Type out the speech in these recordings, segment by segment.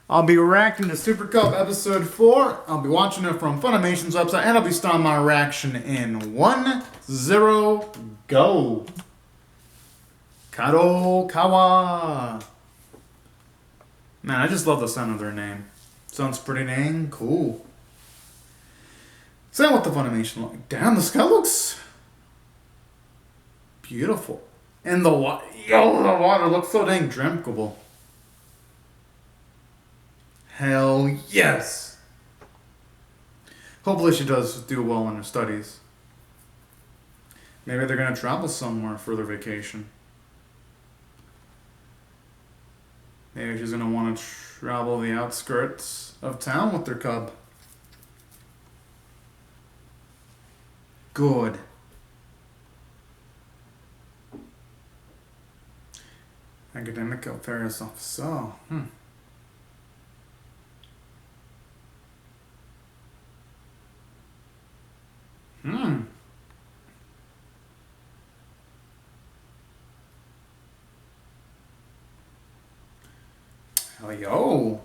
I'll be reacting to Super Cup Episode 4. I'll be watching it from Funimation's website, and I'll be starting my reaction in 1-0, go. Kadokawa. Man, I just love the sound of their name. Sounds pretty dang cool. Same with the Funimation look. Damn, the sky looks beautiful. And the water looks so dang drinkable. Hell yes. Hopefully she does do well in her studies. Maybe they're gonna travel somewhere for their vacation. Maybe she's gonna want to travel the outskirts of town with their cub. Good. Academic affairs officer. Hell yo.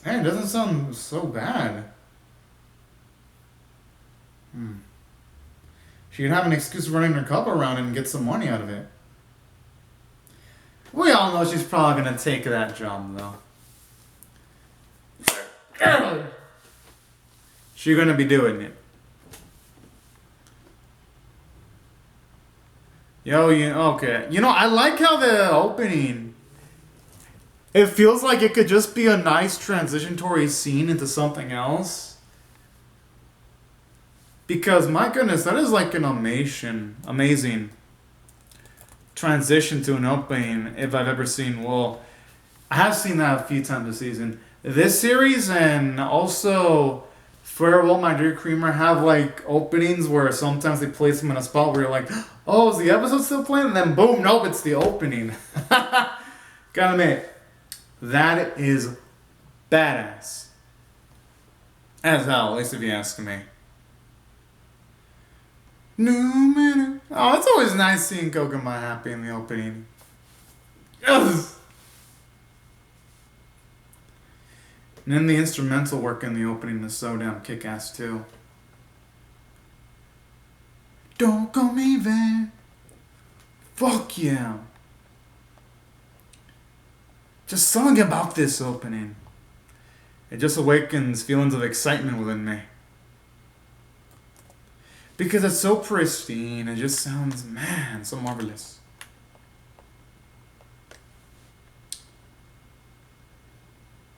Hey, it doesn't sound so bad. She could have an excuse for running her cup around and get some money out of it. We all know she's probably gonna take that job though. She's gonna be doing it. Yo, okay. You know, I like how the opening, it feels like it could just be a nice transitionary scene into something else. Because, my goodness, that is like an amazing transition to an opening if I've ever seen. Well, I have seen that a few times this season. This series and also Farewell My Dear Creamer have like openings where sometimes they place them in a spot where you're like, oh, is the episode still playing? And then boom, nope, it's the opening. Gotta admit, that is badass. As hell, at least if you ask me. No matter. Oh, it's always nice seeing Kokoma happy in the opening. Yes! And then the instrumental work in the opening is so damn kick-ass too. Don't go me there. Fuck yeah. Just something about this opening. It just awakens feelings of excitement within me. Because it's so pristine, it just sounds, man, so marvelous.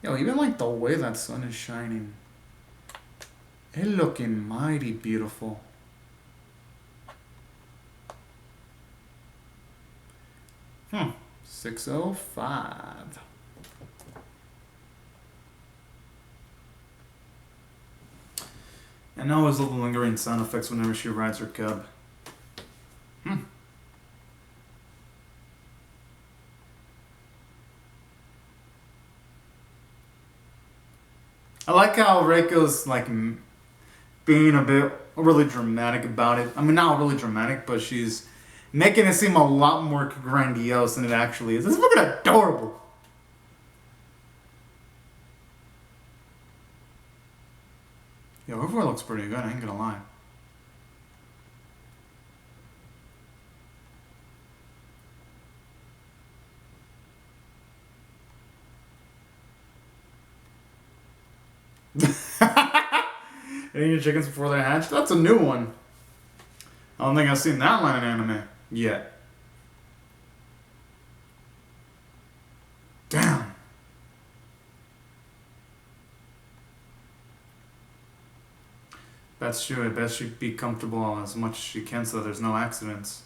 Yo, even like the way that sun is shining, it looking mighty beautiful. Hmm, 6:05. And I always love the lingering sound effects whenever she rides her cub. I like how Reiko's like being a bit really dramatic about it. I mean, not really dramatic, but she's making it seem a lot more grandiose than it actually is. It's fucking adorable. Yo, everywhere looks pretty good, I ain't gonna lie. Eating your chickens before they hatch? That's a new one. I don't think I've seen that line in anime yet. Damn. That's true. I bet she'd be comfortable as much as she can so there's no accidents.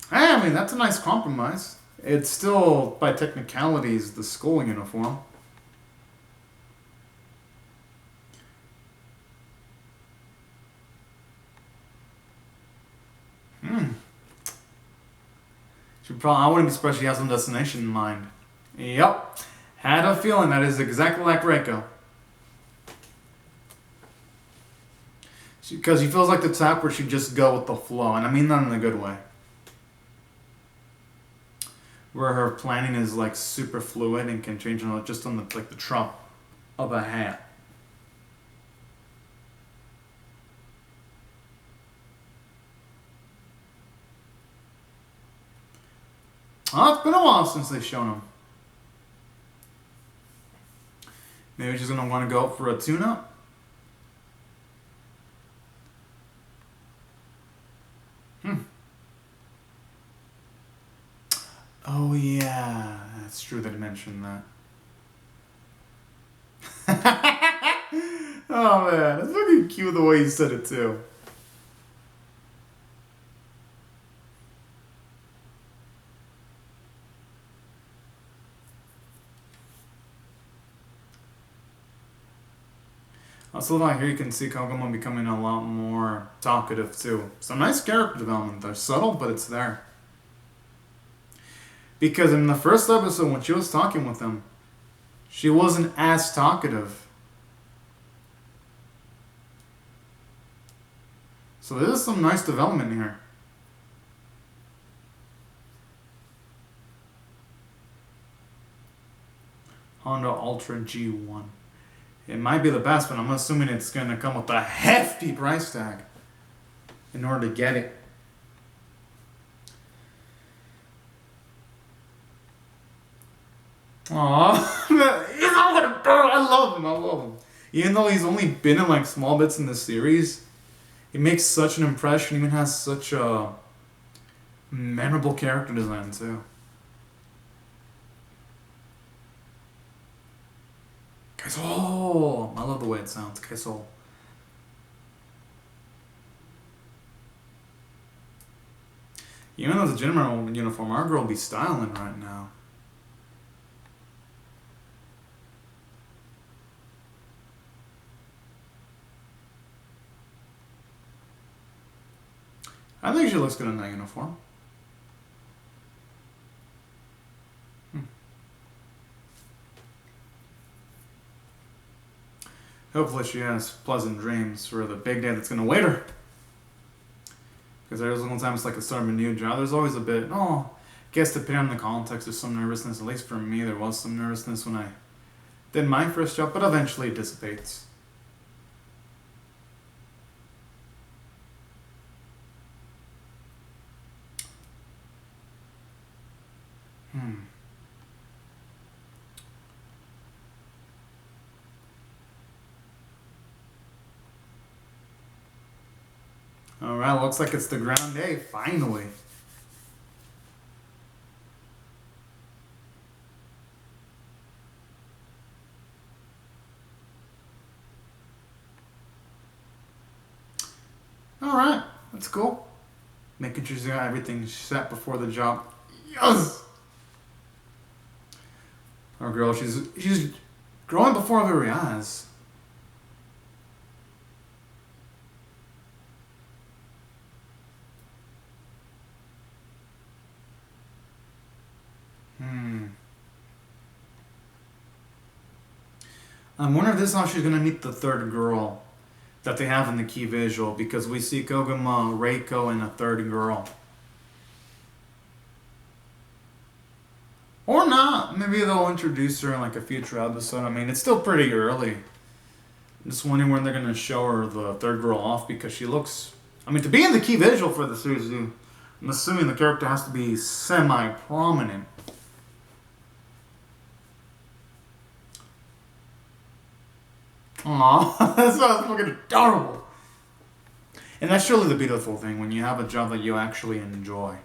Hey, I mean, that's a nice compromise. It's still, by technicalities, the school uniform. I wouldn't be surprised she has some destination in mind. Yep. Had a feeling that is exactly like Reiko. Because she feels like the type where she'd just go with the flow, and I mean that in a good way. Where her planning is like super fluid and can change just on the trump of a hat. Oh, it's been a while since they've shown him. Maybe she's gonna want to go for a tune-up. Oh yeah, that's true. They mentioned that. Oh man, it's fucking cute the way you said it too. Also, like here you can see Koguma becoming a lot more talkative too. Some nice character development there. Subtle, but it's there. Because in the first episode, when she was talking with him, she wasn't as talkative. So there's some nice development here. Honda Ultra G1. It might be the best, but I'm assuming it's going to come with a hefty price tag in order to get it. Aww. I love him. I love him. Even though he's only been in like small bits in the series, he makes such an impression. He even has such a memorable character design too. Kaisol! I love the way it sounds. Kaisol. Even though it's a general uniform, our girl will be styling right now. I think she looks good in that uniform. Hopefully she has pleasant dreams for the big day that's going to await her. Because there's sometimes like a start of a new job, there's always a bit, I guess depending on the context, there's some nervousness. At least for me, there was some nervousness when I did my first job, but eventually it dissipates. Alright, looks like it's the ground day, finally. Alright, that's cool. Making sure you got everything set before the job. Yes! Our girl, she's growing before our very eyes. I wonder if this is how she's gonna meet the third girl that they have in the key visual, because we see Koguma, Reiko, and a third girl. Or not. Maybe they'll introduce her in like a future episode. I mean, it's still pretty early. I'm just wondering when they're gonna show her the third girl off, because she looks... I mean, to be in the key visual for the series, I'm assuming the character has to be semi-prominent. Aww, that sounds fucking adorable. And that's surely the beautiful thing, when you have a job that you actually enjoy.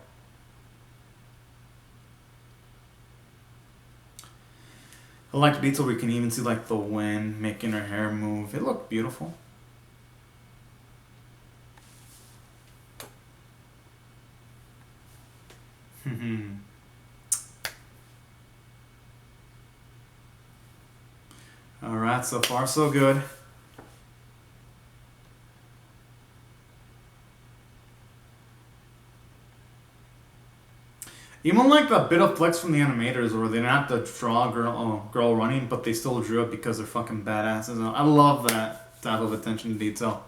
I like the detail where you can even see like the wind making her hair move. It looked beautiful. Alright, so far so good. Even like the bit of flex from the animators where they didn't have to draw a girl running, but they still drew it because they're fucking badasses. I love that type of attention to detail.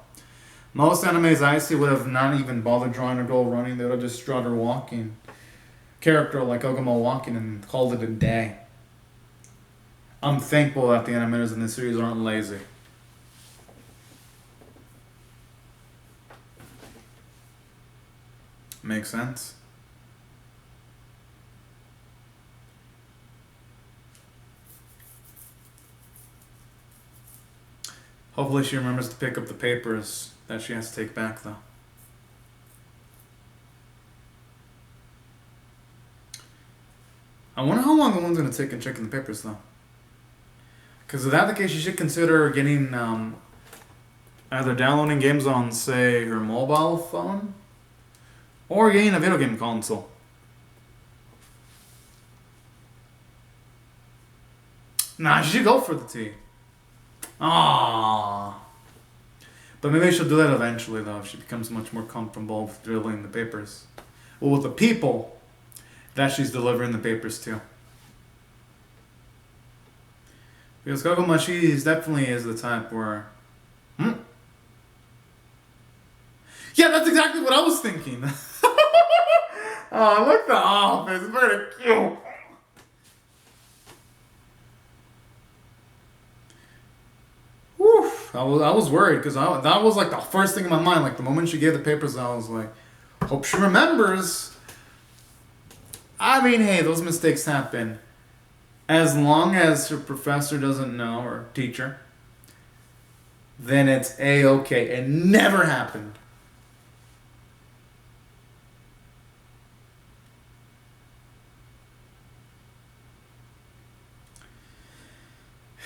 Most animes I see would have not even bothered drawing a girl running. They would have just drawn her walking. Character like Ogama walking and called it a day. I'm thankful that the animators in this series aren't lazy. Makes sense. Hopefully she remembers to pick up the papers that she has to take back, though. I wonder how long the one's going to take in checking the papers, though. Because if that's the case, you should consider getting either downloading games on, say, her mobile phone, or getting a video game console. Nah, she should go for the T. Ah. But maybe she'll do that eventually, though, if she becomes much more comfortable with delivering the papers. Well, with the people that she's delivering the papers to. Because Koguma, she definitely is the type where... Yeah, that's exactly what I was thinking. Oh, look at the office. It's very cute. Whew. I was worried because that was like the first thing in my mind. Like the moment she gave the papers, I was like, hope she remembers. I mean, hey, those mistakes happen. As long as her professor doesn't know, or teacher, then it's A-okay. It never happened.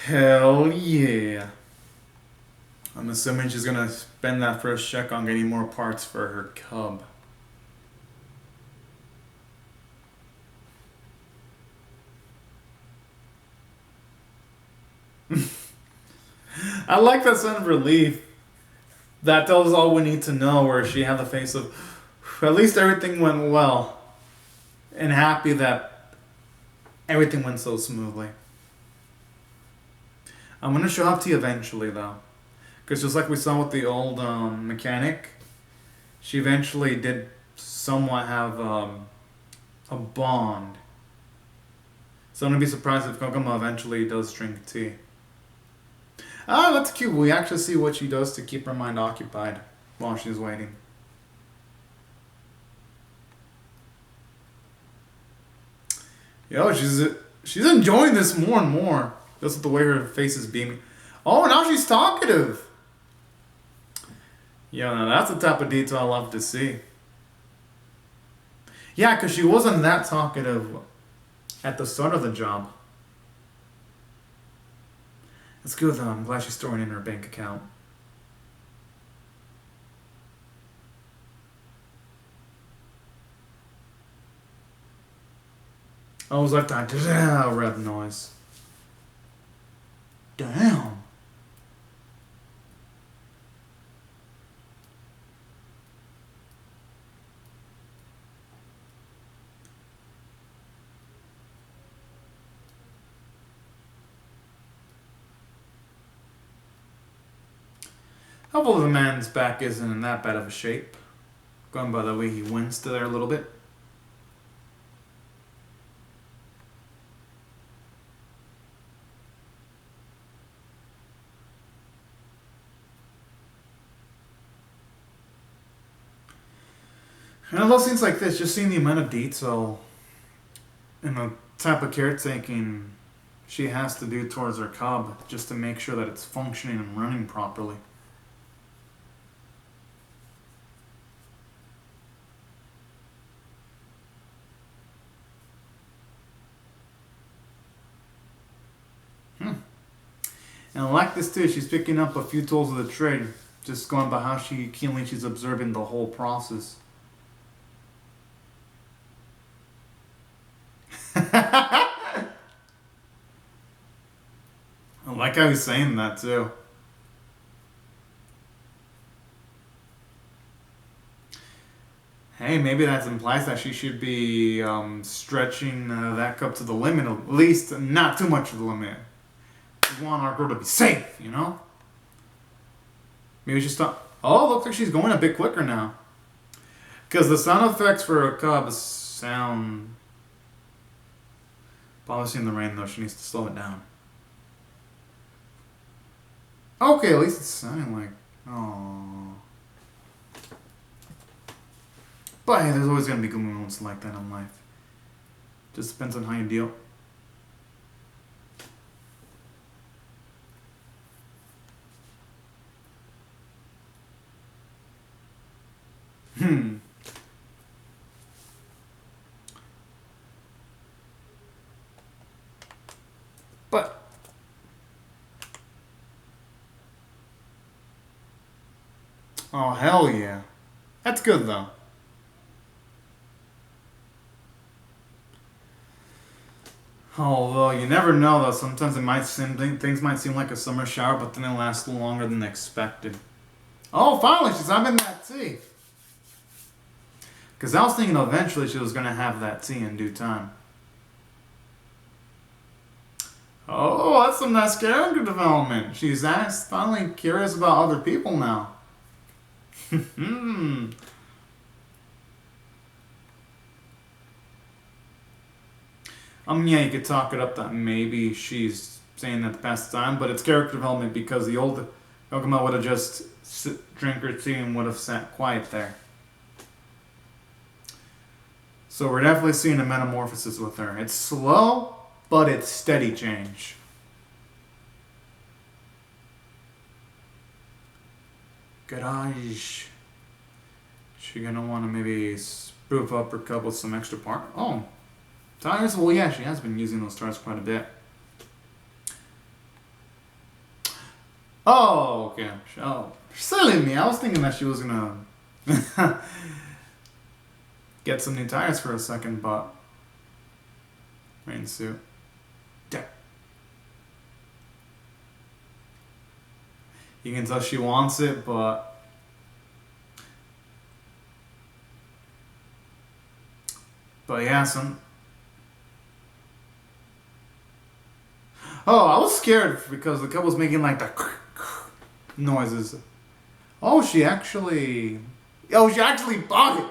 Hell yeah. I'm assuming she's gonna spend that first check on getting more parts for her cub. I like that sign of relief. That tells us all we need to know, where she had the face of, at least everything went well. And happy that everything went so smoothly. I'm going to show up to you eventually, though. Because just like we saw with the old mechanic, she eventually did somewhat have a bond. So I'm going to be surprised if Koguma eventually does drink tea. Ah, that's cute. We actually see what she does to keep her mind occupied while she's waiting. Yo, she's enjoying this more and more. Just with the way her face is beaming. Oh, now she's talkative. Yo, now that's the type of detail I love to see. Yeah, because she wasn't that talkative at the start of the job. It's good though. I'm glad she's throwing in her bank account. I was like that red noise. Damn. Hopefully the man's back isn't in that bad of a shape. Going by the way he winced there a little bit. And I love scenes like this, just seeing the amount of detail and the type of caretaking she has to do towards her cub just to make sure that it's functioning and running properly. And I like this too, she's picking up a few tools of the trade, just going by how keenly she's observing the whole process. I like how he's saying that too. Hey, hey, maybe that implies that she should be stretching that cup to the limit, at least not too much of the limit. We want our girl to be safe, you know? Maybe she's not. Oh, looks like she's going a bit quicker now. Because the sound effects for a cub sound. Policy in the rain, though, she needs to slow it down. Okay, at least it's sounding like. Oh. But hey, there's always going to be good moments like that in life. Just depends on how you deal. But. Oh, hell yeah. That's good, though. Although you never know, though. Sometimes it might seem things might seem like a summer shower, but then it lasts longer than expected. Oh, finally, she's having that tea. Because I was thinking eventually she was going to have that tea in due time. Oh, that's some nice character development. She's finally curious about other people now. Yeah, you could talk it up that maybe she's saying that to pass the time, but it's character development because the old Pokemon would have just drank her tea and would have sat quiet there. So we're definitely seeing a metamorphosis with her. It's slow, but it's steady change. Good eyes. She gonna want to maybe spoof up her cup with some extra part. Oh, tires? Well, yeah, she has been using those tires quite a bit. Oh, okay. Oh, silly me. I was thinking that she was gonna get some new tires for a second, but rain suit. Yeah. You can tell she wants it, but yeah, some. Oh, I was scared because the cup was making like the noises. Oh, she actually bought it.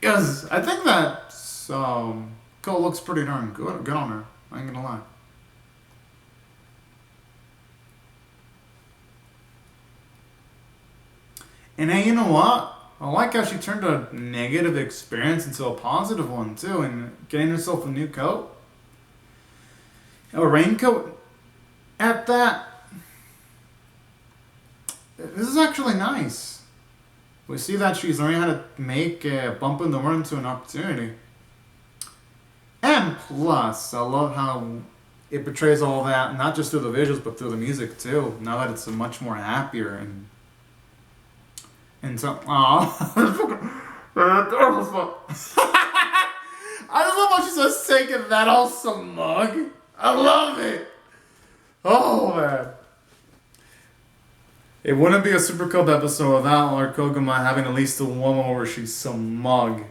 Yes, I think that coat looks pretty darn good on her. I ain't gonna lie. And hey, you know what? I like how she turned a negative experience into a positive one too, and getting herself a new coat, a raincoat. At that, this is actually nice. We see that she's learning how to make a bump in the road into an opportunity. And plus, I love how it portrays all that, not just through the visuals, but through the music too. Now that it's a much more happier and so, I just love how she's just taking that all smug. I love it. Oh man. It wouldn't be a Super Cub episode without our Koguma having at least the one moment where she's smug.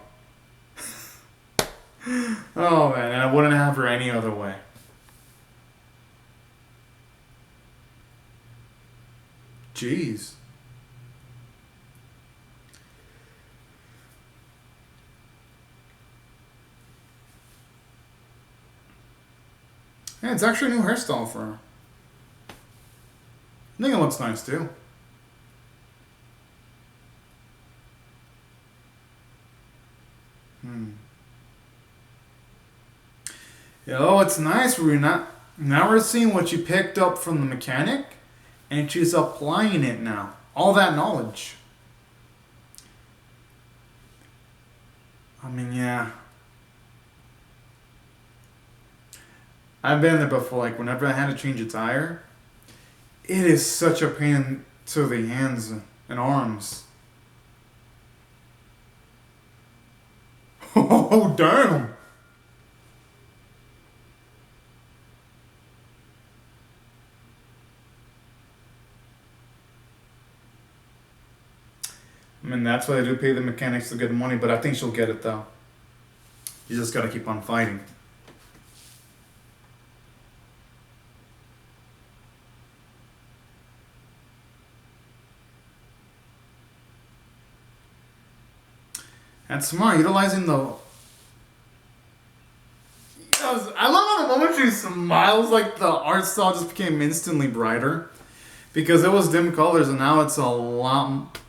Oh man, and I wouldn't have her any other way. Jeez. Yeah, it's actually a new hairstyle for her. I think it looks nice too. Yeah, oh, it's nice. Now we're seeing what she picked up from the mechanic, and she's applying it now. All that knowledge. I mean, yeah. I've been there before. Like whenever I had to change a tire, it is such a pain to the hands and arms. Oh damn! And that's why they do pay the mechanics the good money, but I think she'll get it though. You just gotta keep on fighting. That's smart, utilizing the... I love how the moment she smiles, like the art style just became instantly brighter. Because it was dim colors and now it's a lot...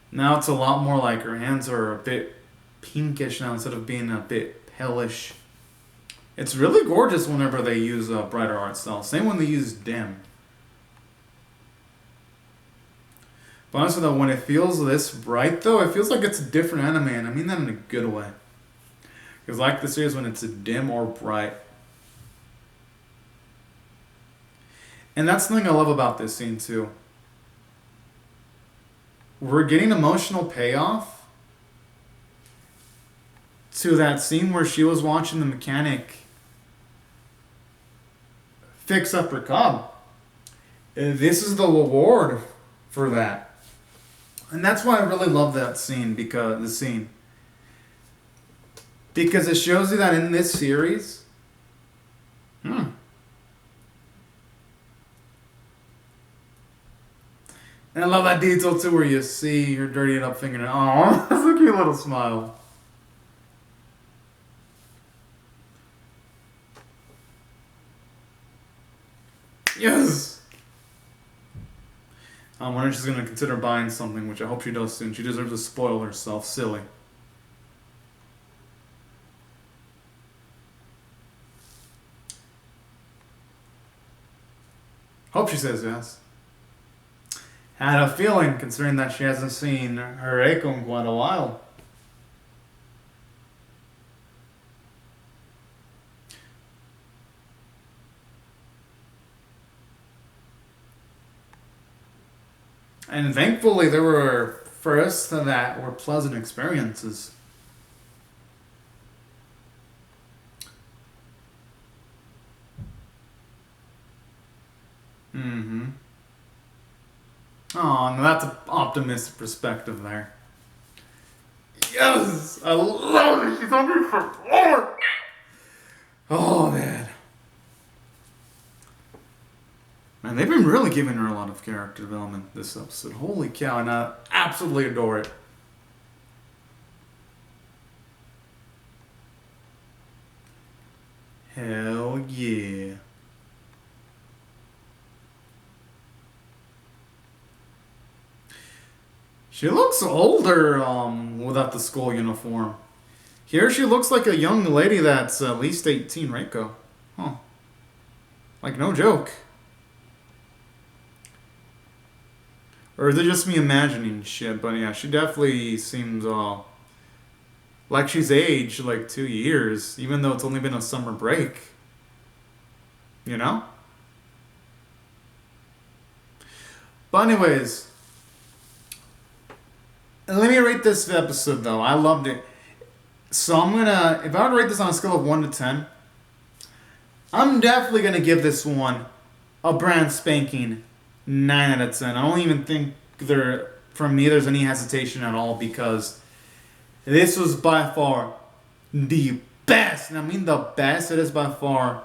Now it's a lot more like her hands are a bit pinkish now instead of being a bit palish. It's really gorgeous whenever they use a brighter art style. Same when they use dim. But honestly though, when it feels this bright though, it feels like it's a different anime, and I mean that in a good way. Because I like the series when it's dim or bright. And that's something I love about this scene too. We're getting emotional payoff to that scene where she was watching the mechanic fix up her cub. This is the reward for that. And that's why I really love that scene, because it shows you that in this series, And I love that detail too where you see her dirtying up fingernail. Oh, that's a cute little smile. Yes! I wonder if she's going to consider buying something, which I hope she does soon. She deserves to spoil herself. Silly. Hope she says yes. Had a feeling, considering that she hasn't seen her Eiko in quite a while. And thankfully there were firsts that were pleasant experiences. Oh, no, that's an optimistic perspective there. Yes! I love it! She's hungry for more! Oh, man. Man, they've been really giving her a lot of character development this episode. Holy cow, and I absolutely adore it. Hell yeah. She looks older without the school uniform. Here she looks like a young lady that's at least 18, Reiko. Huh. Like, no joke. Or is it just me imagining shit? But yeah, she definitely seems like she's aged like 2 years, even though it's only been a summer break. You know? But anyways, let me rate this episode though. I loved it. So I'm gonna, if I were to rate this on a scale of 1 to 10, I'm definitely gonna give this one a brand spanking 9 out of 10. I don't even think from me there's any hesitation at all, because this was by far the best, and I mean the best. It is by far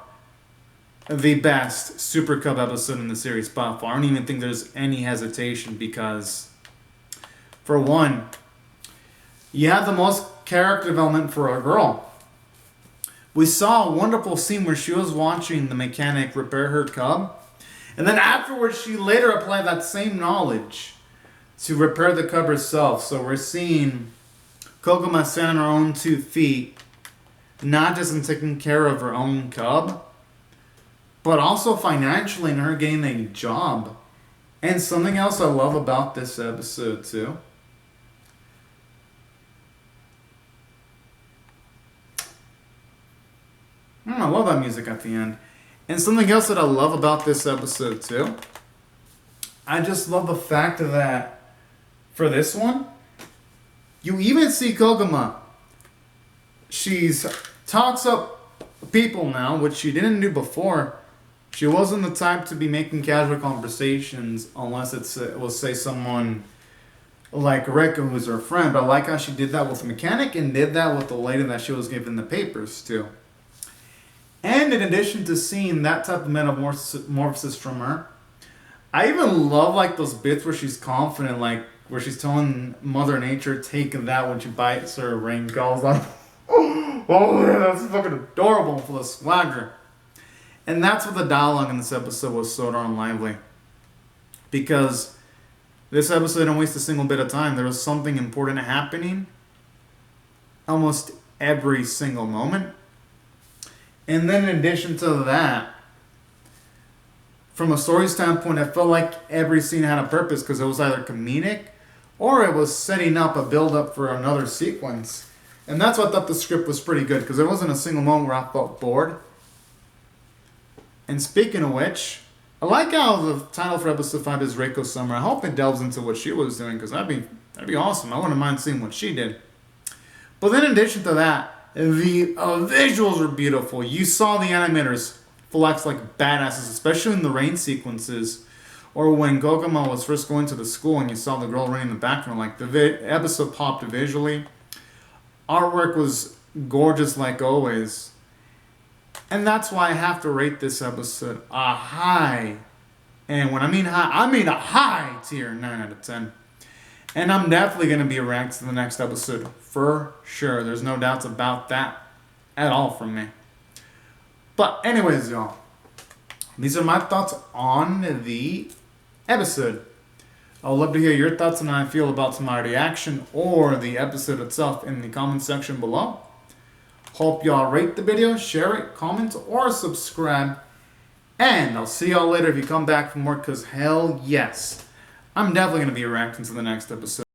the best Super Cub episode in the series by far. I don't even think there's any hesitation, because for one, you have the most character development for a girl. We saw a wonderful scene where she was watching the mechanic repair her cub, and then afterwards she later applied that same knowledge to repair the cub herself. So we're seeing Koguma stand on her own 2 feet, not just in taking care of her own cub, but also financially in her getting a job. And something else I love about this episode too, I love that music at the end. And something else that I love about this episode too, I just love the fact that for this one, you even see Koguma. She's talks up people now, which she didn't do before. She wasn't the type to be making casual conversations unless it was, say, someone like Reka, who's her friend, but I like how she did that with the mechanic and did that with the lady that she was giving the papers to. And in addition to seeing that type of metamorphosis from her, I even love like those bits where she's confident, like where she's telling Mother Nature, take that when she bites her ring. I was like, oh man, that's fucking adorable, full of swagger. And that's what the dialogue in this episode was so darn lively. Because this episode didn't waste a single bit of time. There was something important happening almost every single moment. And then in addition to that, from a story standpoint, I felt like every scene had a purpose because it was either comedic or it was setting up a build-up for another sequence. And that's why I thought the script was pretty good because there wasn't a single moment where I felt bored. And speaking of which, I like how the title for episode 5 is Reiko Summer. I hope it delves into what she was doing because that'd be awesome. I wouldn't mind seeing what she did. But then in addition to that, the visuals were beautiful. You saw the animators flex like badasses, especially in the rain sequences. Or when Gogama was first going to the school and you saw the girl running in the background. Like the episode popped visually. Artwork was gorgeous like always. And that's why I have to rate this episode a high. And when I mean high, I mean a high tier 9 out of 10. And I'm definitely going to be reacting to the next episode for sure. There's no doubts about that at all from me. But anyways, y'all, these are my thoughts on the episode. I would love to hear your thoughts on how I feel about my reaction or the episode itself in the comment section below. Hope y'all rate the video, share it, comment, or subscribe. And I'll see y'all later if you come back for more, because hell yes, I'm definitely going to be reacting to the next episode.